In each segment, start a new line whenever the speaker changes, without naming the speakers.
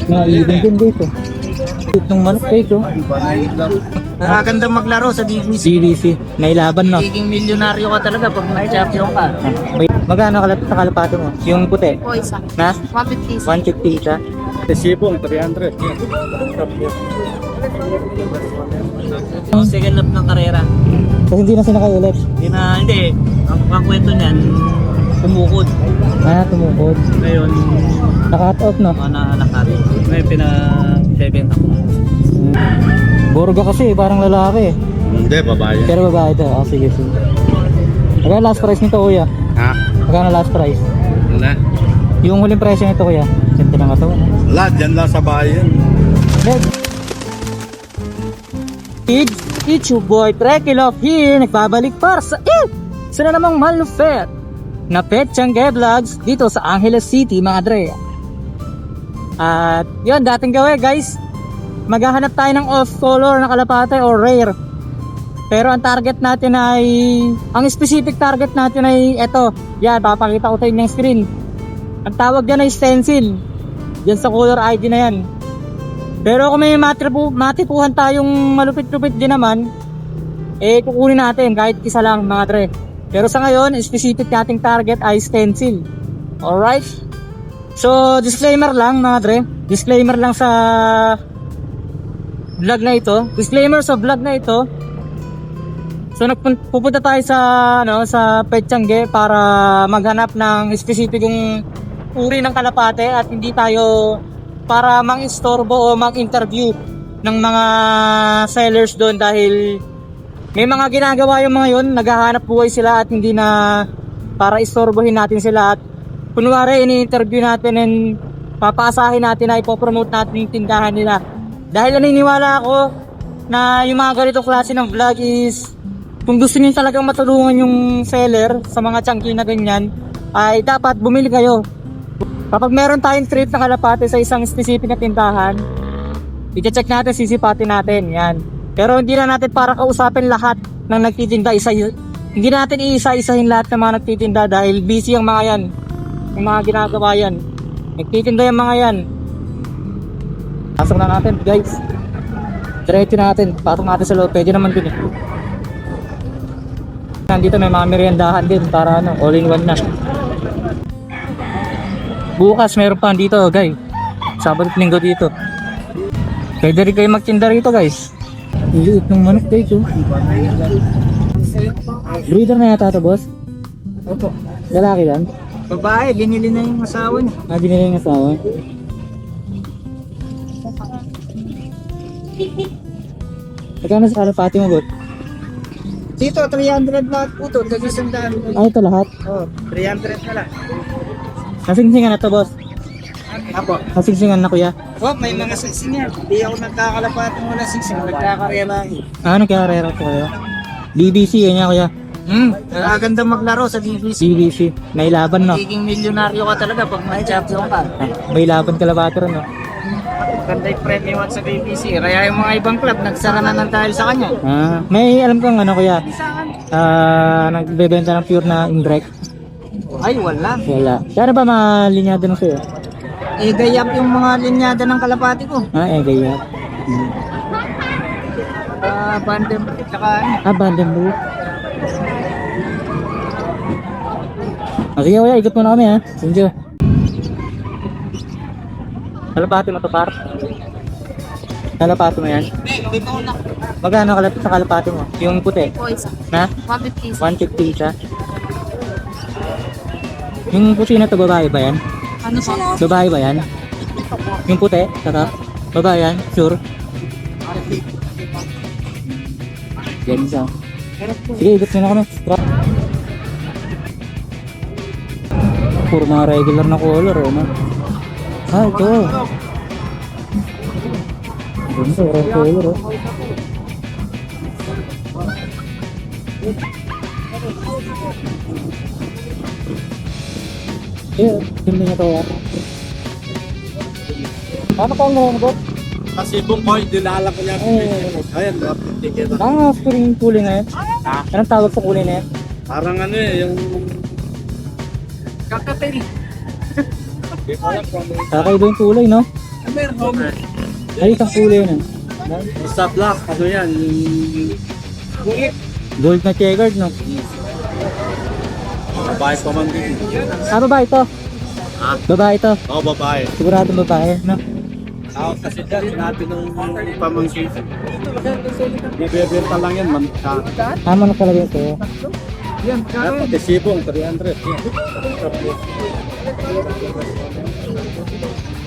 Naiibig din dito. Itong manok dito.
Nakagandang maglaro sa DBC.
CDC. Nailaban no.
Magiging milyonaryo ka talaga pag may champion ka.
Magkano sa kalapate mo? Yung puti?
Po isa.
Na?
150.
150 isa.
Sibong, 300.
Second lap ng karera.
Kasi hindi na sinakay ulit.
Hindi. Ang kwento niyan, tumukod.
Tumukod.
Ngayon,
Naka-cut off no?
nakari. Ngayon, pinag-bebenta ko.
Borga kasi, parang lalaki.
Hindi, babae.
Pero babae ito. Sige, sige. Magkano last price nito kuya?
Ha?
Magkano last price?
Wala.
Yung huling presyo nito kuya? Sente na nga ito.
Wala, dyan lang sa bayan.
It's your boy Trekkie Love here. Nagbabalik para sa sana namang malupet na Petchange Vlogs dito sa Angeles City mga dre. At yun, dating gawin guys, maghahanap tayo ng off color na kalapate or rare. Pero ang target natin ay, ang specific target natin ay eto. Yan, papakita ko sa inyo yung screen. Ang tawag dyan ay stencil. Yan sa color ID na yan. Pero kung may matipuhan tayong malupit-lupit din naman, kukunin natin kahit isa lang mga dre. Pero sa ngayon, specific nating target ay stencil. Alright? So, disclaimer lang mga dre. Disclaimer lang sa vlog na ito. Disclaimer sa vlog na ito. So, pupunta tayo sa Petchange para maghanap ng specificong uri ng kalapate at hindi tayo para mang-istorbo o mang-interview ng mga sellers doon dahil may mga ginagawa yung mga yun, naghahanap buhay sila at hindi na para istorbohin natin sila at kunwari ini-interview natin and papasahin natin na ipopromote natin yung tindahan nila. Dahil naniniwala ako na yung mga ganitong klase ng vlog is kung gusto niyo talagang matulungan yung seller sa mga chunky na ganyan ay dapat bumili kayo. Kapag meron tayong trip na kalapate sa isang specific na tindahan, i-check natin, sisipatin natin, yan. Pero hindi na natin para kausapin lahat ng nagtitinda, hindi natin iisa-isahin lahat ng mga nagtitinda dahil busy ang mga yan, yung mga ginagawa yan. Nagtitinda yung mga yan. Pasok na natin guys. Diretso natin, pasok natin sa loob, pwede naman dun eh. Nandito may mga meriendahan din para all in one na. Bukas meron pa dito guys. Sabado at Linggo dito. Pwede rin kayo magtinda rito guys. Liit ng manok dito. Breeder na yata ito boss?
Opo.
Lalaki lang?
Babae, binili na yung asawa niya.
Binili yung asawa? Magkano sa kalapati mo bot?
Dito, 300 lahat po ito. Nag-isandaan.
Ito lahat?
Oo, 300 na lang.
Nasingsingan na to boss?
Apo.
Nasingsingan na kuya?
May mga singsing yan. Hindi ako nagkakalapatan mo na singsing. Nagkakarela.
Nagkakarera ko kayo? BBC yan niya kuya?
Nakagandang maglaro sa DBC.
BBC. Nailaban no?
Magiging milyonaryo ka talaga pag may champion ka.
May laban kalapate rin no?
Ganda yung premium at sa BBC. Kaya yung mga ibang club nagsara na ng dahil sa kanya.
May alam kang kuya? Nagbebenta ng pure na indirect?
Ay, wala.
Wala. Kaya ba malinyado ng suyo?
Gayap yung mga linyada ng kalapati ko.
Gaya.
Bandem, tsaka
Bandem bro. Sige kuya, ikot muna kami ha. Thank you. Kalapati mo to par? Kalapati mo yan? Magkano sa kalapati mo? Yung puti?
Po isa.
Na?
150.
150 isa. Yung puti na to babae ba yan?
Ano po?
Babae ba yan? Yung puti? Tata? Babae yan? Sure? Yan isa. Sige, ikot muna kami. Puro mga regular na color no? Ito. Ganda, red color hindi niya to ano pa ang ngayon ko?
Kasi Sibong ko, dinala ko yan. Ayan, ticket.
Spring kulay na yan? Anong tawag sa kulay na yan?
Parang yung...
kakatil.
Kakaiba yung kulay no? Ay, isang kulay yun.
Basta black, ano yan?
Gold na checkered, no?
Babae pa man din.
Ah, babae ito.
Ha?
Babae ito.
Oo, babae.
Siguradong babae, no?
Kasi dyan, sinabi ng pamangkin. Ibebenta lang yan, manka.
Tama na talaga ito.
Dapat isibong, 300.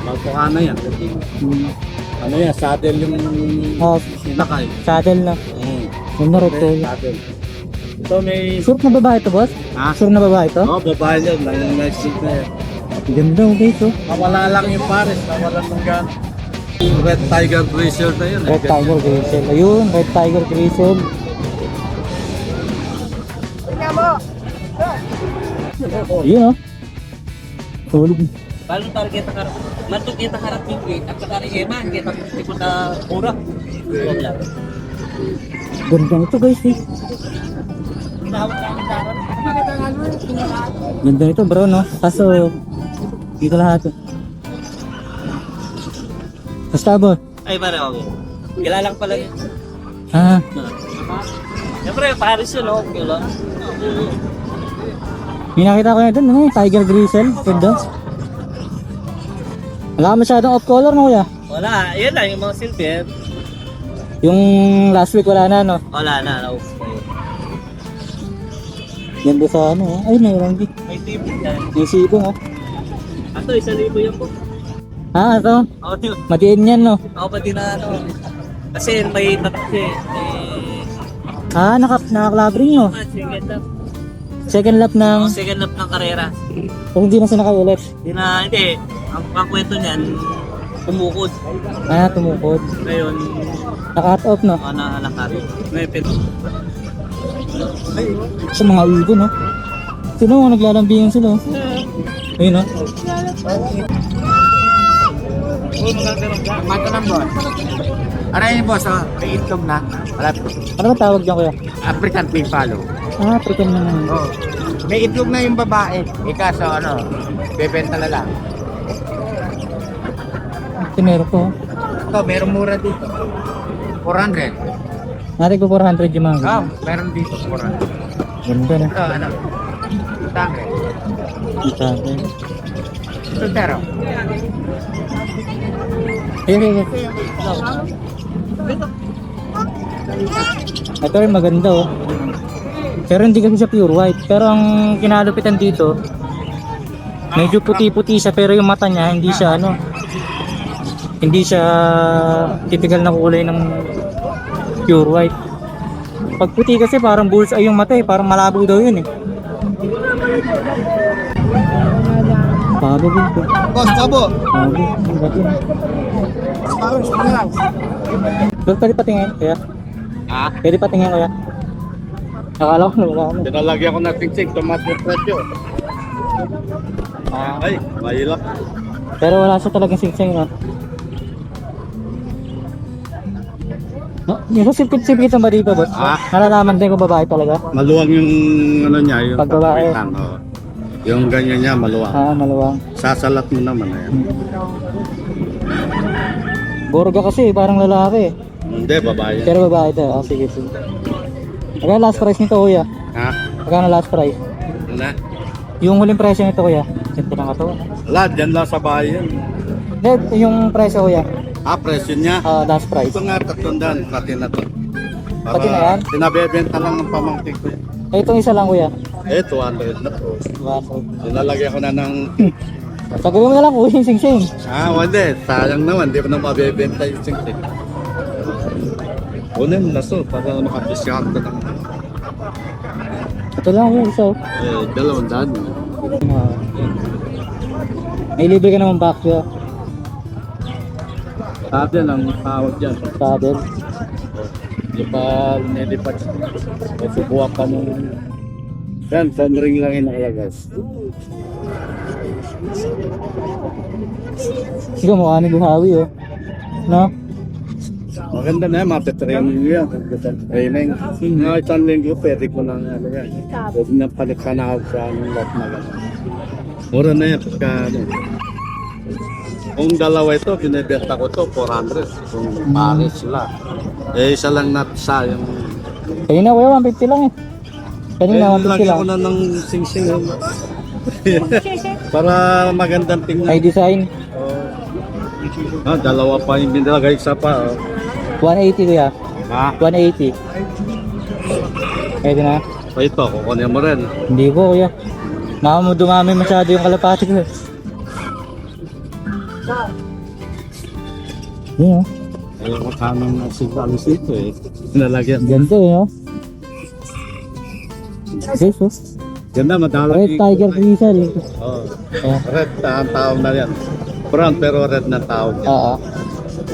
Magpukana yan. Ano yan, saddle yung
Oh,
sinakay.
saddle na. Yung narot to.
Saddle. So may...
Sure na babae ito, boss?
Ha?
Sure na babae ito?
Oo, babae yan. Yung next week na yan.
Ganda, okay ito.
Nawala lang yung pares, nawala ng gano'n. Red Tiger Bracer na yun.
Red Tiger Grisel. Ayun, Red Tiger Grisel. Yun, oh. Tulog.
Balong target harap. Mantuk kita harap minggu. At saka ni Emma, kita ikuta murah. Wala.
Ganda ito, guys, eh. Ganda ito, bro, no? Kaso, dito lahat. Basta, boss.
Ay, pare ako. Kilala ko pala yun.
Ah,
Siyempre, Paris yun, no? Okay lang.
pinakita ko na ito, no? Tiger Grisel. Ganda. Wala ka masyadong off color, no, kuya?
Wala, yun lang yung mga silver.
Yung last week wala na, no?
Wala na, no?
Ganda sa ano, oh. Ay, mayroon din.
May tip yan.
May sibong, oh.
Ato, 1,000 yung po.
Ah, ito.
Ako, yun.
Matiin yan, no?
Ako pa din na, ano. Kasi may tatse.
Ah, nakaklabring, no?
Second lap.
Second lap ng...
Second lap ng karera.
Kung hindi na sinakay ulit.
Hindi. Ang kwento niyan, kumukod.
Ah, tumukod.
Ngayon,
Naka-cut off, no?
nakari. May pito.
Sa mga ibon, no? Sino, naglalambingan sila, oh. Ayun, no?
Mato ng boss. Aray boss, may itlog na.
Ano ba tawag dyan, kuya?
African pig follow.
Ah, African na.
Oh. May itlog na yung babae. Ikaso ano, bebenta na lang.
Tinero ko.
Ito, merong mura dito. 400.
Natin ko 400 yung mga.
Oh, meron dito 400.
Ganda na.
Ito, ano? Tangre.
Sabi.
Ito, pero.
Ayun. Ito rin maganda, oh. Pero hindi kasi siya pure white. Pero ang kinalupitan dito, medyo puti-puti siya pero yung mata niya hindi siya ano. Hindi siya typical na kulay ng pure white. Pag puti kasi parang bullseye yung mata eh, parang malabo daw yun eh. Bago dito.
Boss, tabo.
Bago. Ang gabi. Pwede patingin, kuya?
Ha?
Pwede patingin, kuya? Akala ko wala mo.
Dinalagyan ko na tingsing, tomato presyo. Ay, mahilap.
Pero wala siya talagang singsing, no? No? Yung sipit-sipitan ba dito, boss?
Ah?
Nalalaman din kung babae talaga?
Maluwang yung ano niya, yung
Pag babae.
papawitan, oh. Yung ganyan niya, maluwang.
Ah, maluwang.
Sasalat mo naman, ayan.
Borga kasi, parang lalaki.
Hindi, babae.
Pero babae ito. Ah, sige, sige. Magkano last price nito, kuya?
Ha?
Magkano last price?
Ano na?
Yung huling presyo nito, kuya? Siyempre ng katawan.
Wala, dyan lang sa bahay yan.
Hindi, yung presyo, kuya.
Ah, presyo niya.
Ah, last price.
Ito nga, 300, pati na to.
Pati na yan?
Pinabebenta lang ng pamangkin ko yan.
Eh, itong isa lang, kuya.
Eh, 200 na to.
Wow.
Dinalagyan ko na ng...
Sabi mo na lang, kuya, yung sing-sing.
Ah, hindi. Sayang naman, di pa na mabebenta yung sing-sing. Kunin na so, para makapisyaan ka ng...
Ito lang, kuya, isa.
Eh, 200.
Ah. May libre ka naman back, kuya.
Sabi lang, tawag dyan.
Saddle.
Di pa nilipat. Kasi buwak ka nung... Yan, sunring lang yung nakalagay.
Sige, mukha ni Buhawi, oh. No?
Maganda na yan, mapetraining nyo yan. Training. Mga isang linggo, pwede ko lang ano yan. Huwag na palit ka na ako sa anong lot na gano'n. Mura na yan, pagka ano. Kung dalawa ito, binibenta ko to 400. Kung pares sila. Eh, isa lang sa yung...
Kanina kuya, 150 lang eh. Kanina, 150 lang.
Lagyan ko na ng sing-sing. Para magandang tingnan.
May design.
Dalawa pa yung binilagay, isa pa.
180 kuya.
Ha?
180. Pwede na.
So ito, kukunin mo rin.
Hindi ko kuya. Dumami masyado yung kalapati ko. Yan oh.
Ayaw ko tamang sigalis dito eh. Nalagyan.
Ganito eh no. Guys oh.
Ganda, madala.
Red Tiger Crystal.
Oh.
Ayan.
Red, ang tawag na yan. Brown pero red na tawag yan.
Oo.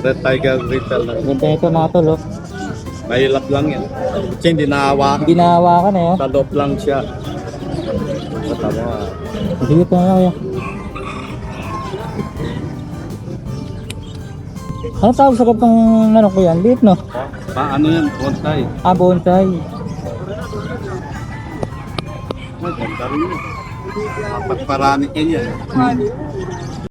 Red Tiger Retail na.
Ganda ito mga tol oh.
Mahilap lang yan. Kasi hindi nahawakan.
Binahawakan eh oh.
Sa loob lang siya. Tama.
Sige ito na kuya. Ano tawag sa kapang ano ko yan? Liit no?
Paano yan? Bonsai.
Ah, bonsai.
Ganda rin yun. Pagparami ka yan.